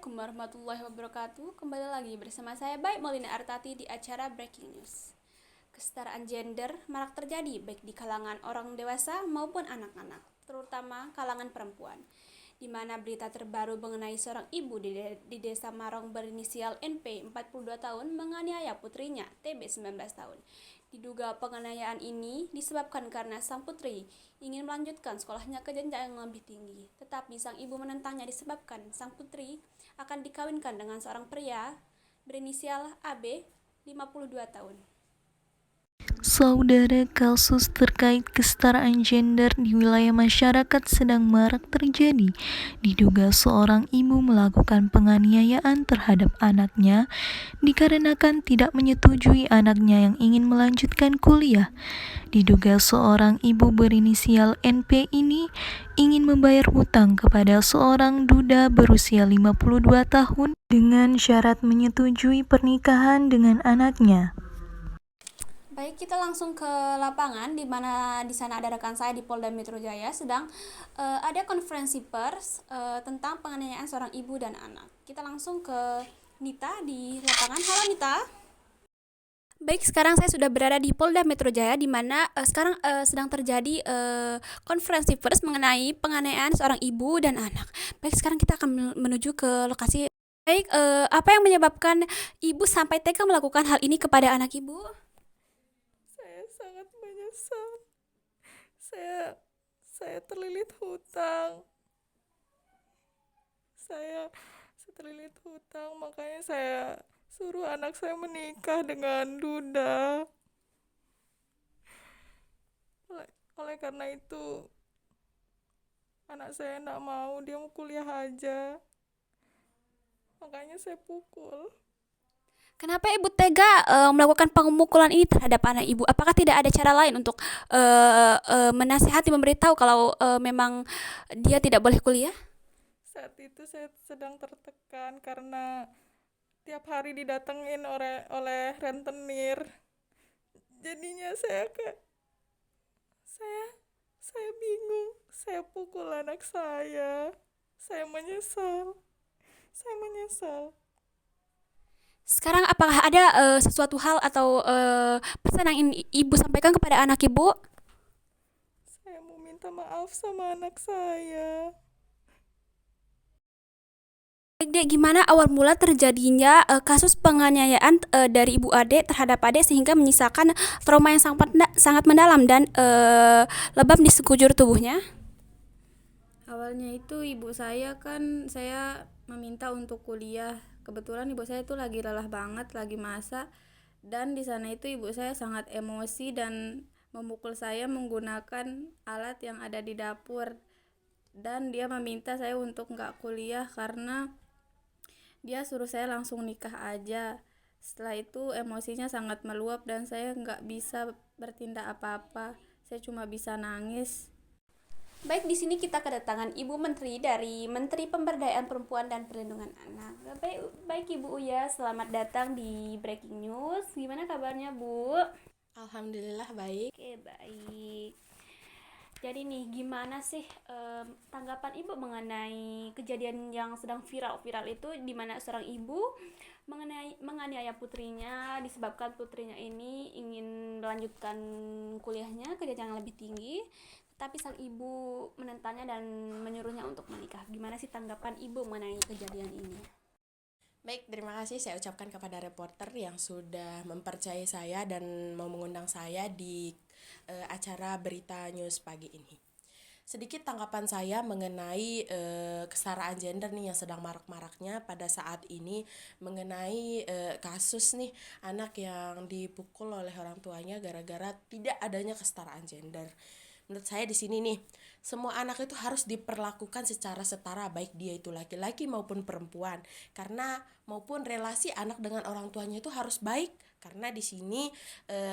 Assalamualaikum warahmatullahi wabarakatuh. Kembali lagi bersama saya Baik Maulina Artati di acara Breaking News. Kesetaraan gender marak terjadi baik di kalangan orang dewasa maupun anak-anak, terutama kalangan perempuan, di mana berita terbaru mengenai seorang ibu di desa Marong berinisial NP 42 tahun menganiaya putrinya TB 19 tahun. Diduga penganiayaan ini disebabkan karena sang putri ingin melanjutkan sekolahnya ke jenjang yang lebih tinggi. Tetapi sang ibu menentangnya disebabkan sang putri akan dikawinkan dengan seorang pria berinisial AB 52 tahun. Saudara, kasus terkait kesetaraan gender di wilayah masyarakat sedang marak terjadi. Diduga seorang ibu melakukan penganiayaan terhadap anaknya dikarenakan tidak menyetujui anaknya yang ingin melanjutkan kuliah. Diduga seorang ibu berinisial NP ini ingin membayar hutang kepada seorang duda berusia 52 tahun dengan syarat menyetujui pernikahan dengan anaknya. Baik, kita langsung ke lapangan di mana di sana ada rekan saya di Polda Metro Jaya sedang ada konferensi pers tentang penganiayaan seorang ibu dan anak. Kita langsung ke Nita di lapangan. Halo Nita. Baik, sekarang saya sudah berada di Polda Metro Jaya di mana sekarang sedang terjadi konferensi pers mengenai penganiayaan seorang ibu dan anak. Baik, sekarang kita akan menuju ke lokasi. Baik, apa yang menyebabkan ibu sampai tega melakukan hal ini kepada anak ibu? Saya sangat menyesal. Saya terlilit hutang. Saya terlilit hutang, makanya saya suruh anak saya menikah dengan duda. Oleh karena itu, anak saya tidak mau, dia mau kuliah aja. Makanya saya pukul. Kenapa ibu tega melakukan pemukulan ini terhadap anak ibu? Apakah tidak ada cara lain untuk menasihati, memberitahu kalau memang dia tidak boleh kuliah? Saat itu saya sedang tertekan karena tiap hari didatengin oleh rentenir. Jadinya saya saya bingung. Saya pukul anak saya. Saya menyesal. Saya menyesal. Sekarang apakah ada sesuatu hal atau pesan yang ingin ibu sampaikan kepada anak ibu? Saya mau minta maaf sama anak saya. Baik, Dek, gimana awal mula terjadinya kasus penganiayaan dari Ibu Ade terhadap Ade sehingga menyisakan trauma yang sangat mendalam dan lebam di sekujur tubuhnya? Awalnya itu ibu saya saya meminta untuk kuliah. Kebetulan ibu saya itu lagi lelah banget, lagi masak, dan di sana itu ibu saya sangat emosi dan memukul saya menggunakan alat yang ada di dapur. Dan dia meminta saya untuk nggak kuliah karena dia suruh saya langsung nikah aja. Setelah itu emosinya sangat meluap dan saya nggak bisa bertindak apa-apa. Saya cuma bisa nangis. Baik, di sini kita kedatangan Ibu Menteri dari Menteri Pemberdayaan Perempuan dan Perlindungan Anak. Baik Ibu Uya, selamat datang di Breaking News. Gimana kabarnya Bu? Alhamdulillah baik. Oke, baik. Jadi nih, gimana sih tanggapan Ibu mengenai kejadian yang sedang viral itu di mana seorang ibu menganiaya putrinya disebabkan putrinya ini ingin melanjutkan kuliahnya ke jenjang yang lebih tinggi, tapi sang ibu menentangnya dan menyuruhnya untuk menikah. Gimana sih tanggapan Ibu mengenai kejadian ini? Baik, terima kasih saya ucapkan kepada reporter yang sudah mempercayai saya dan mau mengundang saya di acara berita news pagi ini. Sedikit tanggapan saya mengenai kesetaraan gender nih yang sedang marak-maraknya pada saat ini, mengenai kasus nih anak yang dipukul oleh orang tuanya gara-gara tidak adanya kesetaraan gender. Menurut saya di sini nih, semua anak itu harus diperlakukan secara setara, baik dia itu laki-laki maupun perempuan. Karena maupun relasi anak dengan orang tuanya itu harus baik. Karena di sini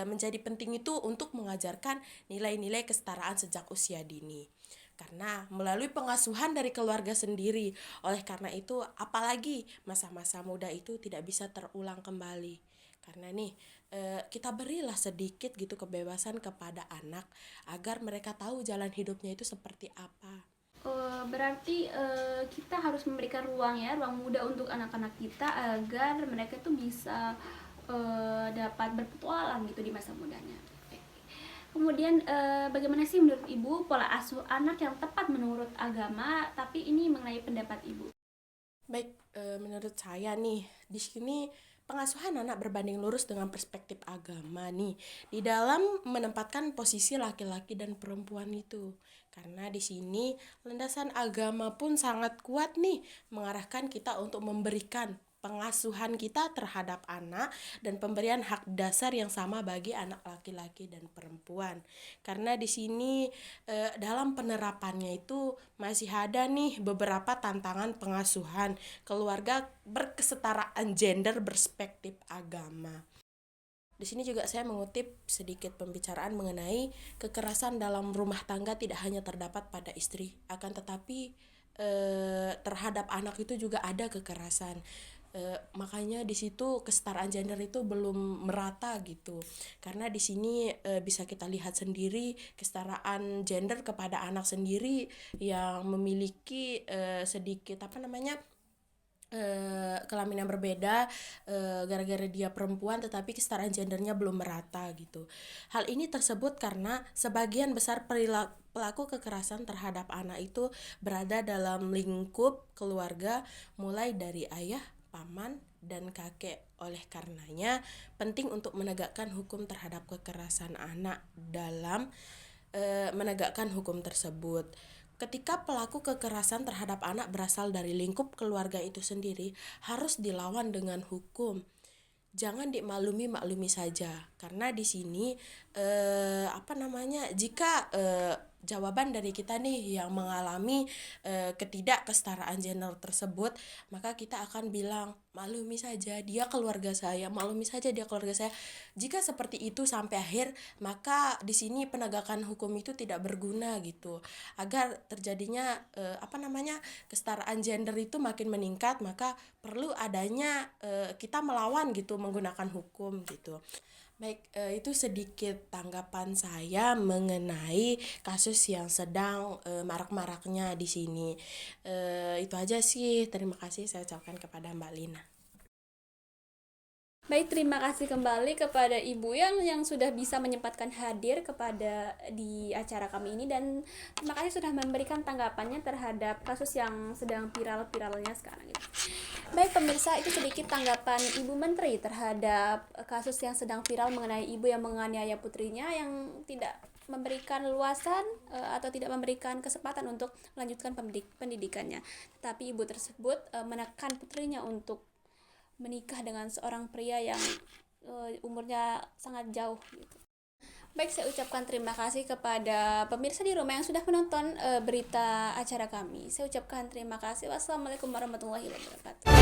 menjadi penting itu untuk mengajarkan nilai-nilai kesetaraan sejak usia dini. Karena melalui pengasuhan dari keluarga sendiri. Oleh karena itu, apalagi masa-masa muda itu tidak bisa terulang kembali. Karena nih, kita berilah sedikit gitu kebebasan kepada anak agar mereka tahu jalan hidupnya itu seperti apa. Berarti kita harus memberikan ruang muda untuk anak-anak kita agar mereka tuh bisa dapat berpetualang gitu di masa mudanya. Kemudian bagaimana sih menurut Ibu pola asuh anak yang tepat menurut agama, tapi ini mengenai pendapat Ibu? Baik, menurut saya nih, di sini pengasuhan anak berbanding lurus dengan perspektif agama nih, di dalam menempatkan posisi laki-laki dan perempuan itu. Karena di sini landasan agama pun sangat kuat nih, mengarahkan kita untuk memberikan pengasuhan kita terhadap anak dan pemberian hak dasar yang sama bagi anak laki-laki dan perempuan. Karena di sini dalam penerapannya itu masih ada nih beberapa tantangan pengasuhan keluarga berkesetaraan gender berspektif agama. Di sini juga saya mengutip sedikit pembicaraan mengenai kekerasan dalam rumah tangga tidak hanya terdapat pada istri, akan tetapi terhadap anak itu juga ada kekerasan. Makanya di situ kesetaraan gender itu belum merata gitu. Karena di sini bisa kita lihat sendiri kesetaraan gender kepada anak sendiri yang memiliki sedikit kelamin yang berbeda gara-gara dia perempuan, tetapi kesetaraan gendernya belum merata gitu. Hal ini tersebut karena sebagian besar pelaku kekerasan terhadap anak itu berada dalam lingkup keluarga, mulai dari ayah, paman, dan kakek. Oleh karenanya penting untuk menegakkan hukum terhadap kekerasan anak dalam menegakkan hukum tersebut. Ketika pelaku kekerasan terhadap anak berasal dari lingkup keluarga itu sendiri, harus dilawan dengan hukum. Jangan dimaklumi saja, karena di sini jika jawaban dari kita nih yang mengalami ketidakkesetaraan gender tersebut, maka kita akan bilang maklumi saja dia keluarga saya, maklumi saja dia keluarga saya. Jika seperti itu sampai akhir, maka di sini penegakan hukum itu tidak berguna gitu. Agar terjadinya kesetaraan gender itu makin meningkat, maka perlu adanya kita melawan gitu menggunakan hukum gitu. Baik, itu sedikit tanggapan saya mengenai kasus yang sedang marak-maraknya di sini. Itu aja sih. Terima kasih saya ucapkan kepada Mbak Lina. Baik, terima kasih kembali kepada Ibu yang sudah bisa menyempatkan hadir di acara kami ini, dan terima kasih sudah memberikan tanggapannya terhadap kasus yang sedang viral-viralnya sekarang gitu. Baik pemirsa, itu sedikit tanggapan Ibu Menteri terhadap kasus yang sedang viral mengenai ibu yang menganiaya putrinya yang tidak memberikan luasan atau tidak memberikan kesempatan untuk melanjutkan pendidikannya. Tapi ibu tersebut menekan putrinya untuk menikah dengan seorang pria yang umurnya sangat jauh gitu. Baik, saya ucapkan terima kasih kepada pemirsa di rumah yang sudah menonton berita acara kami. Saya ucapkan terima kasih. Wassalamualaikum warahmatullahi wabarakatuh.